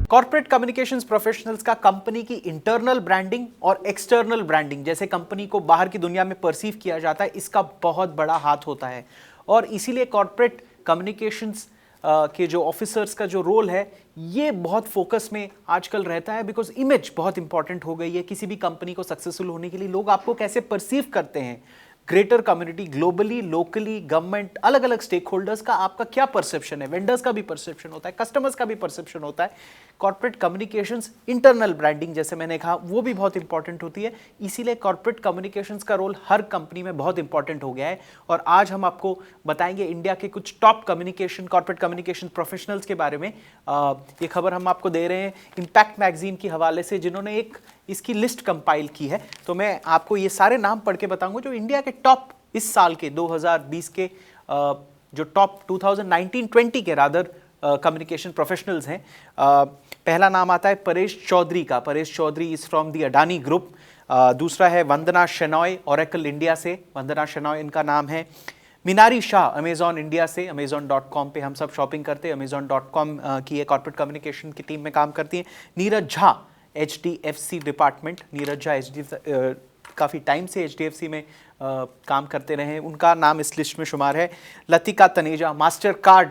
Corporate communications professionals का company की internal branding और एक्सटर्नल ब्रांडिंग, जैसे कंपनी को बाहर की दुनिया में परसीव किया जाता है, इसका बहुत बड़ा हाथ होता है। और इसीलिए कॉर्पोरेट कम्युनिकेशंस के जो ऑफिसर्स का जो रोल है ये बहुत फोकस में आजकल रहता है, बिकॉज इमेज बहुत इंपॉर्टेंट हो गई है। किसी भी कंपनी को सक्सेसफुल होने के लिए लोग आपको कैसे परसीव करते हैं, greater community, globally, locally, government, अलग अलग स्टेक होल्डर्स का आपका क्या परसेप्शन है, वेंडर्स का भी परसेप्शन होता है, कस्टमर्स का भी परसेप्शन होता है। कॉर्पोरेट कम्युनिकेशंस, इंटरनल ब्रांडिंग जैसे मैंने कहा वो भी बहुत इंपॉर्टेंट होती है। इसीलिए कॉर्पोरेट कम्युनिकेशंस का रोल हर कंपनी में बहुत इंपॉर्टेंट हो गया है। और आज हम आपको बताएंगे इंडिया के कुछ top communication, corporate communication professionals के बारे में। ये खबर हम आपको दे रहे हैं इम्पैक्ट मैगजीन के हवाले से, जिन्होंने एक इसकी लिस्ट कंपाइल की है। तो मैं आपको ये सारे नाम पढ़ के बताऊंगा जो इंडिया के टॉप इस साल के 2020 के जो टॉप 2019-20 के रादर कम्युनिकेशन प्रोफेशनल्स हैं। पहला नाम आता है परेश चौधरी का। Paresh Chaudhary is from the Adani group. दूसरा है वंदना शेनॉय, ओरेकल इंडिया से। वंदना शेनॉय इनका नाम है। मिनारी शाह अमेजॉन इंडिया से, amazon.com पे हम सब शॉपिंग करते हैं। amazon.com की एक कॉर्पोरेट कम्युनिकेशन की टीम में काम करती है। Neeraj Jha, HDFC department. नीरज झा काफ़ी टाइम से HDFC में काम करते रहे हैं, उनका नाम इस लिस्ट में शुमार है। लतिका तनेजा, मास्टर कार्ड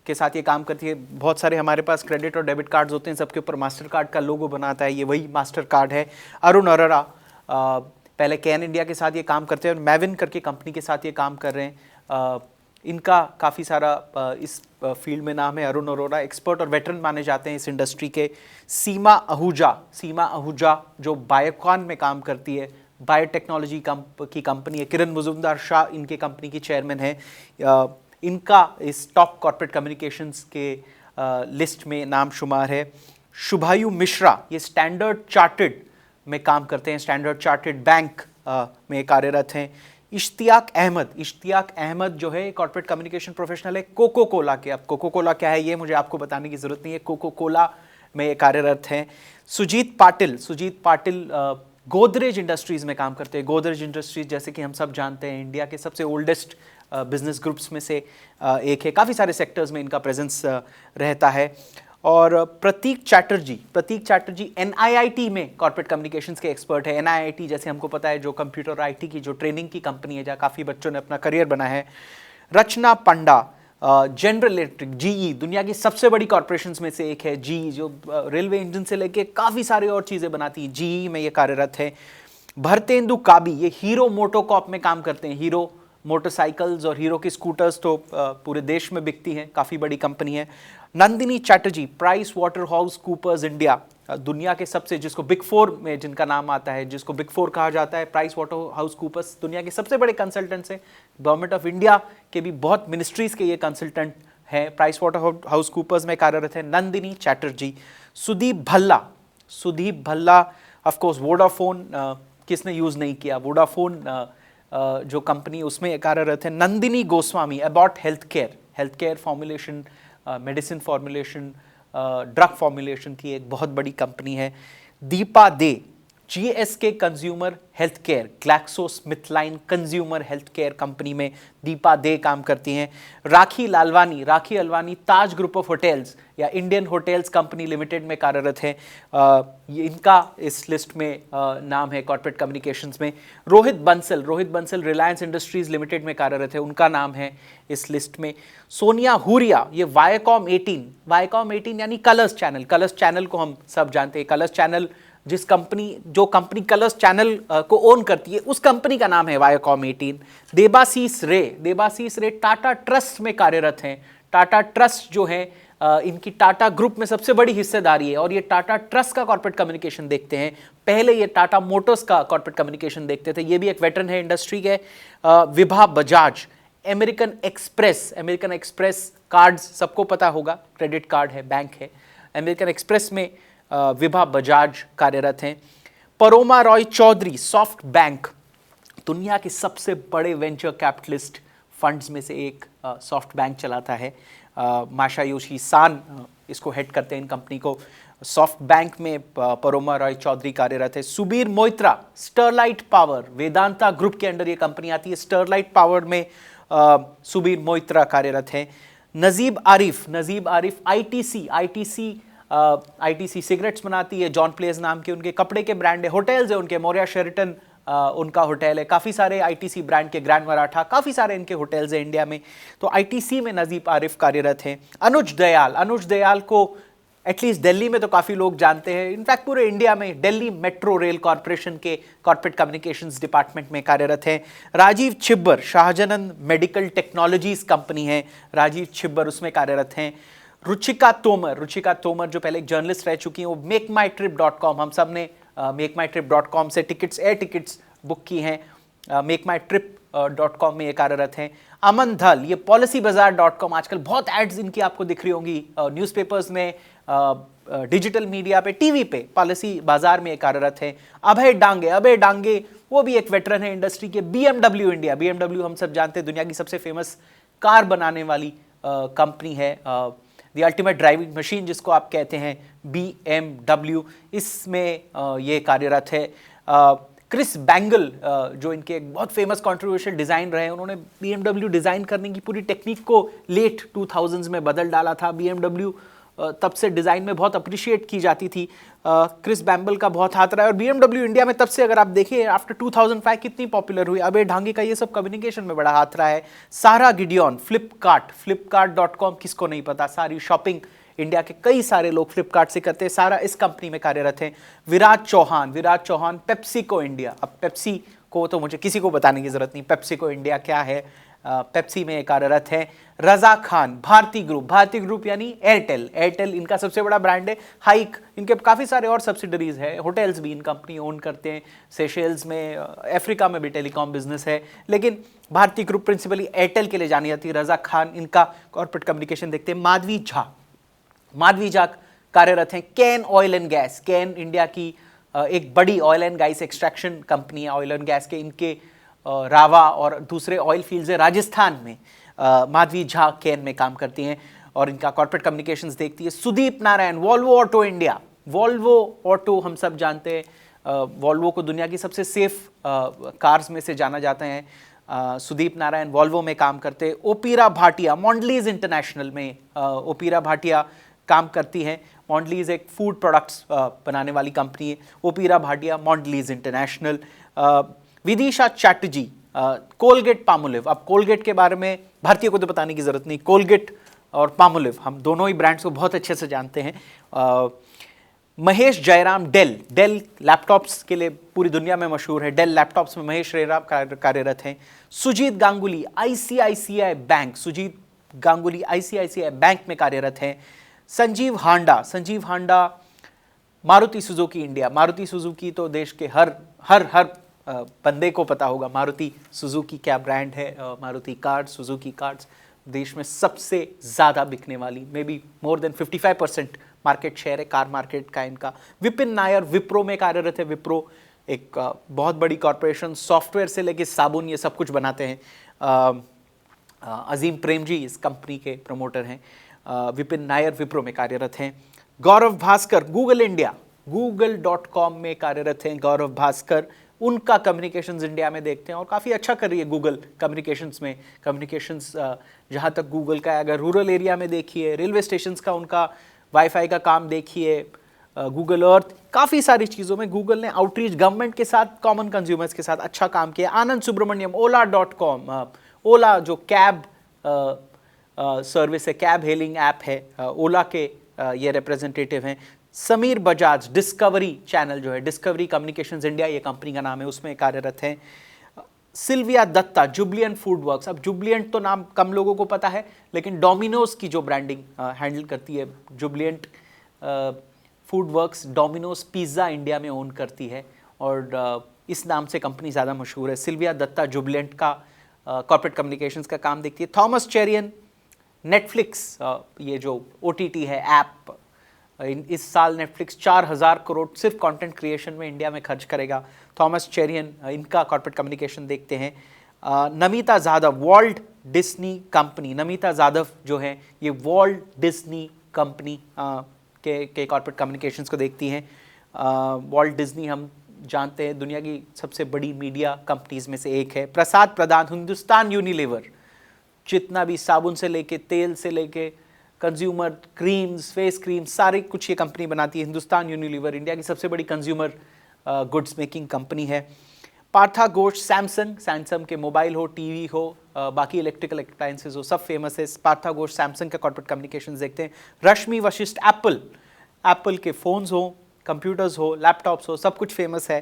के साथ ये काम करती है। बहुत सारे हमारे पास क्रेडिट और डेबिट कार्ड्स होते हैं, सबके ऊपर मास्टर कार्ड का लोगो बनाता है, ये वही मास्टर कार्ड है। अरुण अरोरा पहले कैन इंडिया के साथ ये काम करते हैं और मैविन करके कंपनी के साथ ये काम कर रहे हैं। इनका काफ़ी सारा इस फील्ड में नाम है। अरुण अरोरा एक्सपर्ट और वेटरन माने जाते हैं इस इंडस्ट्री के। सीमा आहूजा जो बायोकॉन में काम करती है, बायोटेक्नोलॉजी की कंपनी है। किरण मुजुमदार शाह इनके कंपनी की चेयरमैन है। इनका इस टॉप कॉर्पोरेट कम्युनिकेशंस के लिस्ट में नाम शुमार है। शुभायु मिश्रा, ये स्टैंडर्ड चार्टर्ड में काम करते हैं, स्टैंडर्ड चार्टर्ड बैंक में कार्यरत हैं। इश्तियाक अहमद जो है कॉर्पोरेट कम्युनिकेशन प्रोफेशनल है कोको कोला के। अब कोको कोला क्या है ये मुझे आपको बताने की जरूरत नहीं है, कोको कोला में कार्यरत हैं। सुजीत पाटिल गोदरेज इंडस्ट्रीज में काम करते हैं। गोदरेज इंडस्ट्रीज जैसे कि हम सब जानते हैं इंडिया के सबसे ओल्डेस्ट बिजनेस ग्रुप्स में से एक है। काफ़ी सारे सेक्टर्स में इनका प्रेजेंस रहता है। और प्रतीक चैटर्जी NIIT में कॉर्पोरेट कम्युनिकेशंस के एक्सपर्ट है। NIIT जैसे हमको पता है जो कंप्यूटर IT की जो ट्रेनिंग की कंपनी है, जहाँ काफ़ी बच्चों ने अपना करियर बनाया है। रचना पंडा, जनरल इलेक्ट्रिक, GE, दुनिया की सबसे बड़ी कॉर्पोरेशंस में से एक है। GE जो रेलवे इंजन से लेके काफ़ी सारे और चीज़ें बनाती है, GE में ये कार्यरत है। भरतेंदु काबी, ये हीरो मोटोकॉर्प में काम करते हैं। हीरो मोटरसाइकिल्स और हीरो की स्कूटर्स तो पूरे देश में बिकती हैं, काफ़ी बड़ी कंपनी है। Nandini Chatterjee, Pricewaterhouse Coopers India, दुनिया के सबसे, जिसको बिग फोर में जिनका नाम आता है, जिसको बिग फोर कहा जाता है, प्राइस वाटर हाउस कूपर्स दुनिया के सबसे बड़े कंसल्टेंट्स हैं। गवर्नमेंट ऑफ इंडिया के भी बहुत मिनिस्ट्रीज के ये कंसल्टेंट हैं, प्राइस वाटर हाउस कूपर्स में कार्यरत है नंदिनी चैटर्जी। सुदीप भल्ला ऑफकोर्स वोडाफोन, किसने यूज़ नहीं किया वोडाफोन जो कंपनी, उसमें कार्यरत है। Nandini Goswami, about health care formulation, medicine formulation, drug formulation की एक बहुत बड़ी कंपनी है। Deepa De, GSK consumer health care, GlaxoSmithKline consumer health care company में दीपा दे काम करती हैं। Rakhi Alwani Taj group of hotels या इंडियन होटल्स कंपनी लिमिटेड में कार्यरत है। इनका इस लिस्ट में नाम है कॉर्पोरेट कम्युनिकेशंस में। रोहित बंसल रिलायंस इंडस्ट्रीज लिमिटेड में कार्यरत है, उनका नाम है इस लिस्ट में। सोनिया हुरिया, ये वायाकॉम 18 यानी कलर्स चैनल को हम सब जानते हैं। कलर्स चैनल जो कंपनी कलर्स चैनल को ओन करती है, उस कंपनी का नाम है वायाकॉम 18। देबाशीष रे टाटा ट्रस्ट में कार्यरत हैं। टाटा ट्रस्ट जो है इनकी टाटा ग्रुप में सबसे बड़ी हिस्सेदारी है और ये टाटा ट्रस्ट का कॉर्पोरेट कम्युनिकेशन देखते हैं। पहले ये टाटा मोटर्स का कॉर्पोरेट कम्युनिकेशन देखते थे, ये भी एक वेटरन है इंडस्ट्री के। Vibha Bajaj, American express cards सबको पता होगा, क्रेडिट कार्ड है, बैंक है। अमेरिकन एक्सप्रेस में विभा बजाज कार्यरत हैं। परोमा रॉय चौधरी, सॉफ्ट बैंक, दुनिया के सबसे बड़े वेंचर कैपिटलिस्ट फंड्स में से एक सॉफ्ट बैंक चलाता है। मासायोशी सान इसको हेड करते हैं इन कंपनी को। सॉफ्ट बैंक में परोमा रॉय चौधरी कार्यरत है। सुबीर मोइत्रा, स्टरलाइट पावर, वेदांता ग्रुप के अंडर ये कंपनी आती है। स्टरलाइट पावर में सुबीर मोइत्रा कार्यरत है। Najib Arif, ITC ITC cigarettes बनाती है, जॉन प्लेस नाम के उनके कपड़े के ब्रांड है, होटल्स है उनके, मोरिया शेरेटन उनका होटल है, काफ़ी सारे आईटीसी ब्रांड के, ग्रैंड मराठा, काफ़ी सारे इनके होटल्स हैं इंडिया में। तो आईटीसी में नजीब आरिफ कार्यरत हैं। अनुज दयाल को एटलीस्ट दिल्ली में तो काफ़ी लोग जानते हैं, इनफैक्ट पूरे इंडिया में दिल्ली मेट्रो रेल कॉरपोरेशन के कॉर्पोरेट कम्युनिकेशंस डिपार्टमेंट में कार्यरत हैं। Rajeev Chhibber, Sahajanand medical technologies company है, राजीव छिब्बर उसमें कार्यरत हैं। रुचिका तोमर जो पहले एक जर्नलिस्ट रह चुकी हैं, वो मेकमाईट्रिप.com, हम सब ने मेकमाईट्रिप.com से एयर टिकट्स बुक की हैं, मेकमाईट्रिप.com में ये कार्यरत हैं। अमन धल, ये policybazaar.com, आजकल बहुत एड्स इनकी आपको दिख रही होंगी न्यूज़पेपर्स में, डिजिटल मीडिया पे, टीवी पे, पॉलिसी बाजार में कार्यरत है। अभय डांगे वो भी एक वेटरन है इंडस्ट्री के। BMW इंडिया, BMW हम सब जानते हैं दुनिया की सबसे फेमस कार बनाने वाली कंपनी है, द अल्टीमेट ड्राइविंग मशीन जिसको आप कहते हैं, BMW, इसमें ये कार्यरत है। क्रिस बैंगल जो इनके एक बहुत फेमस कंट्रोवर्शियल डिज़ाइन रहे हैं, उन्होंने BMW डिज़ाइन करने की पूरी टेक्निक को लेट 2000s में बदल डाला था। BMW तब से डिज़ाइन में बहुत अप्रिशिएट की जाती थी। क्रिस बैंबल का बहुत हाथ रहा है, और BMW इंडिया में तब से अगर आप देखें आफ्टर 2005 कितनी पॉपुलर हुई। अबे ढांगे का ये सब कम्युनिकेशन में बड़ा हाथ रहा है। सारा गिडियन, फ्लिपकार्ट.com, किसको नहीं पता, सारी शॉपिंग इंडिया के कई सारे लोग फ्लिपकार्ट से करते हैं, सारा इस कंपनी में कार्यरत हैं। विराज चौहान पेप्सिको इंडिया, अब पेप्सी को तो मुझे किसी को बताने की जरूरत नहीं, पेप्सिको इंडिया क्या है, पेप्सी में कार्यरत है। रजा खान, भारती ग्रुप यानी एयरटेल इनका सबसे बड़ा ब्रांड है। हाइक, इनके काफ़ी सारे और सब्सिडरीज है, होटल्स भी इन कंपनी ओन करते हैं, सेशेल्स में, अफ्रीका में भी टेलीकॉम बिजनेस है, लेकिन भारती ग्रुप प्रिंसिपली एयरटेल के लिए जानी जाती है। रजा खान इनका कॉर्पोरेट कम्युनिकेशन देखते हैं। माधवी झा कार्यरत हैं can oil and gas, can India की एक बड़ी oil and gas extraction company है, ऑयल एंड गैस के, इनके रावा और दूसरे ऑयल फील्ड्स है राजस्थान में। माधवी झा कैन में काम करती हैं और इनका कॉर्पोरेट कम्युनिकेशंस देखती है। Sudeep Narayan, Volvo Auto India, Volvo Auto हम सब जानते हैं, वॉल्वो को दुनिया की सबसे सेफ कार्स में से जाना जाता है। सुदीप नारायण वॉल्वो में काम करते हैं। ओपीरा भाटिया, मॉन्डलीज इंटरनेशनल में ओपीरा भाटिया काम करती हैं। मॉन्डलीज एक फूड प्रोडक्ट्स बनाने वाली कंपनी है। ओपीरा Bhatia, Mondelez International. Vidisha Chatterjee, Colgate Palmolive, अब कोलगेट के बारे में भारतीय को तो बताने की जरूरत नहीं, कोलगेट और पामोलिव हम दोनों ही ब्रांड्स को बहुत अच्छे से जानते हैं। महेश जयराम, डेल लैपटॉप्स के लिए पूरी दुनिया में मशहूर है, डेल लैपटॉप्स में महेश जयराम कार्यरत हैं। सुजीत गांगुली, आईसीआईसीआई बैंक में कार्यरत हैं। Sanjeev Handa, Maruti Suzuki India, Maruti Suzuki तो देश के हर बंदे को पता होगा मारुति सुजुकी क्या ब्रांड है। मारुति कार्स, सुजुकी कार्स देश में सबसे ज़्यादा बिकने वाली, may be more than 55% market share है कार मार्केट का इनका। विपिन नायर विप्रो में कार्यरत है। विप्रो एक बहुत बड़ी कॉरपोरेशन, सॉफ्टवेयर से लेके साबुन ये सब कुछ बनाते हैं। अजीम प्रेमजी इस कंपनी के प्रमोटर हैं। विपिन नायर विप्रो में कार्यरत हैं। गौरव भास्कर, गूगल इंडिया, google.com में कार्यरत हैं गौरव भास्कर, उनका कम्युनिकेशंस इंडिया में देखते हैं और काफ़ी अच्छा कर रही है गूगल कम्युनिकेशंस में। कम्युनिकेशंस जहाँ तक गूगल का है, अगर रूरल एरिया में देखिए, रेलवे स्टेशंस का उनका वाईफाई का काम देखिए, गूगल अर्थ, काफ़ी सारी चीज़ों में गूगल ने आउटरीच गवर्नमेंट के साथ, कॉमन कंज्यूमर्स के साथ अच्छा काम किया। आनंद सुब्रमण्यम, ओला.com, ओला जो कैब सर्विस है, कैब हेलिंग ऐप है, ओला के ये रिप्रेजेंटेटिव हैं। समीर बजाज, डिस्कवरी चैनल जो है, डिस्कवरी कम्युनिकेशंस इंडिया ये कंपनी का नाम है, उसमें कार्यरत हैं। Sylvia Dutta, Jubilant food works, अब जुबलिएंट तो नाम कम लोगों को पता है, लेकिन डोमिनोज की जो ब्रांडिंग हैंडल करती है, Jubilant food works Domino's pizza India में ओन करती है और इस नाम से कंपनी ज़्यादा मशहूर है। सिल्विया दत्ता जुबलिएंट का कॉर्पोरेट कम्युनिकेशंस का काम देखती है। थॉमस चेरियन, नेटफ्लिक्स ये जो OTT है ऐप, इस साल नेटफ्लिक्स 4000 करोड़ सिर्फ कंटेंट क्रिएशन में इंडिया में खर्च करेगा। थॉमस चेरियन, इनका कॉर्पोरेट कम्युनिकेशन देखते हैं। Namita Jadhav, Walt Disney company, Namita Jadhav जो है ये वॉल्ट डिज्नी कंपनी के कॉर्पोरेट कम्युनिकेशंस को देखती हैं। वॉल्ट डिज्नी हम जानते हैं दुनिया की सबसे बड़ी मीडिया कंपनीज में से एक है। प्रसाद प्रधान, हिंदुस्तान यूनिलीवर, जितना भी साबुन से लेके, तेल से लेके, कंज्यूमर क्रीम्स, फेस क्रीम्स, सारे कुछ ये कंपनी बनाती है। हिंदुस्तान यूनिलीवर इंडिया की सबसे बड़ी कंज्यूमर गुड्स मेकिंग कंपनी है। पार्था घोष सैमसंग के मोबाइल हो, टीवी हो, बाकी इलेक्ट्रिकल अप्लायंसेस हो, सब फेमस है। पार्था घोष सैमसंग का कॉर्पोरेट कम्युनिकेशन देखते हैं। रश्मि वशिष्ठ एप्पल के फ़ोन्स हो, कंप्यूटर्स हो, लैपटॉप्स हो, सब कुछ फेमस है।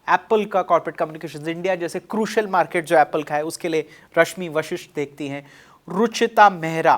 एप्पल का कॉर्पोरेट कम्युनिकेशन इंडिया जैसे क्रूशल मार्केट जो एप्पल का है उसके लिए रश्मि वशिष्ठ देखती हैं। Ruchita Mehra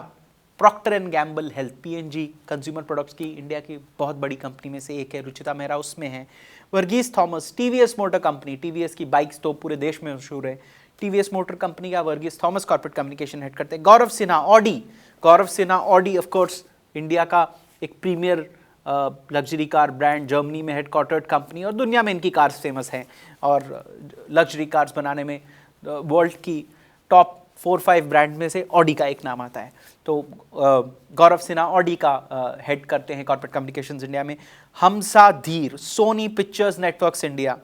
Procter and Gamble health, PNG consumer products की इंडिया की बहुत बड़ी कंपनी में से एक है, रुचिता मेहरा उसमें है। Varghese Thomas TVS motor company, TVS की बाइक्स तो पूरे देश में मशहूर है, टीवीएस मोटर कंपनी का Varghese Thomas corporate communication head करते हैं। Gaurav Sinha Audi of course India का एक premier luxury car brand, Germany में हेडक्वार्टर्ड कंपनी और दुनिया में इनकी कार्स फेमस हैं और लग्जरी कार्स बनाने में वर्ल्ड की टॉप 4-5 ब्रांड में से ऑडी का एक नाम आता है। तो गौरव सिन्हा ऑडी का हेड करते हैं कॉर्पोरेट कम्युनिकेशंस इंडिया में। Hamza Dhir Sony Pictures Networks India,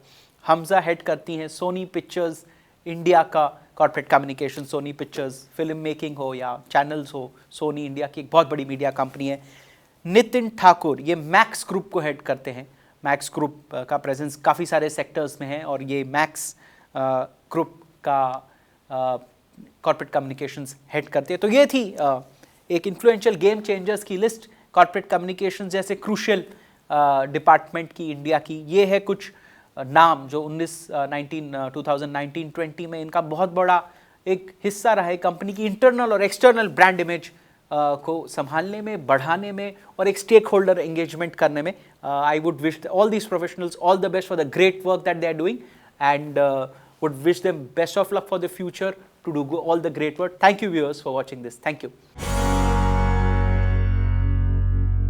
Hamza head करती हैं सोनी पिक्चर्स इंडिया का corporate communication. Sony Pictures film making हो या चैनल्स हो, सोनी इंडिया की एक बहुत बड़ी मीडिया कंपनी है। नितिन ठाकुर ये मैक्स ग्रुप को हेड करते हैं। मैक्स ग्रुप का प्रेजेंस काफ़ी सारे सेक्टर्स में है और ये मैक्स ग्रुप का कॉर्पोरेट कम्युनिकेशंस हेड करते हैं। तो ये थी एक इन्फ्लुएंशियल गेम चेंजर्स की लिस्ट कॉर्पोरेट कम्युनिकेशन जैसे क्रूशियल डिपार्टमेंट की इंडिया की। ये है कुछ नाम जो 2019-20 में इनका बहुत बड़ा एक हिस्सा रहा है कंपनी की इंटरनल और एक्सटर्नल ब्रांड इमेज को संभालने में, बढ़ाने में और एक स्टेक होल्डर एंगेजमेंट करने में। I would wish all these professionals all the best for the great work that they are doing and would wish them best of luck for the future to do all the great work. Thank you viewers for watching this. Thank you.